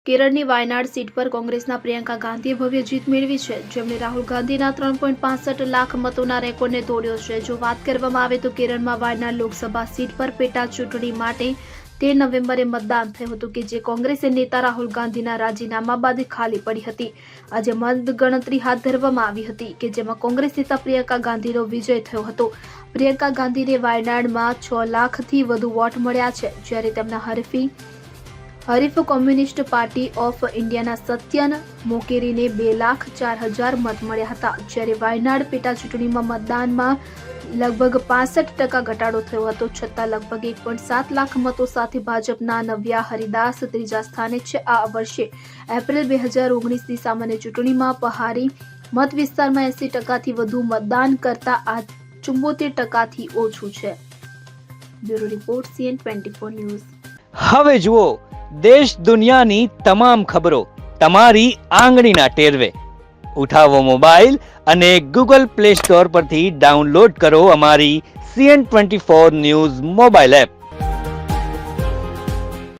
કેરળની વાયનાડ સીટ પર કોંગ્રેસના પ્રિયંકા ગાંધીએ ભવ્ય જીત મેળવી છે, જેમણે રાહુલ ગાંધીના 3.65 લાખ મતોના રેકોર્ડને તોડ્યો છે। જો વાત કરવામાં આવે તો કેરળમાં વાયનાડ લોકસભા સીટ પર પેટા ચૂંટણી માટે 13 નવેમ્બરે મતદાન થયું હતું, કે જે કોંગ્રેસ નેતા રાહુલ ગાંધીના રાજીનામા બાદ ખાલી પડી હતી। આજે મતગણતરી હાથ ધરવામાં આવી હતી, કે જેમાં કોંગ્રેસ નેતા પ્રિયંકા ગાંધીનો વિજય થયો હતો। પ્રિયંકા ગાંધીને વાયનાડમાં 6 લાખથી વધુ વોટ મળ્યા છે, જ્યારે તેમના હરીફ કોમ્યુનિસ્ટ પાર્ટી ઓફ ઇન્ડિયાના સત્યન મોકેરીને 2,04,000 મત મળ્યા હતા। જ્યારે વાયનાડ પેટા ચૂંટણીમાં મતદાનમાં લગભગ 65% ઘટાડો થયો હતો, છતાં લગભગ 1.7 લાખ મતો સાથે ભાજપના નવ્યા હરિદાસ ત્રીજા સ્થાને છે। આ વર્ષે એપ્રિલ 2019ની સામાન્ય ચૂંટણીમાં પહાડી મત વિસ્તારમાં 80%થી વધુ મતદાન કરતા આ 74%થી ઓછું છે। Bureau report CN24 news. હવે જુઓ દેશ દુનિયાની તમામ ખબરો તમારી આંગળીના ટેરવે। ઉઠાવો મોબાઈલ અને Google Play Store પરથી ડાઉનલોડ કરો અમારી CN24 ન્યૂઝ મોબાઈલ એપ।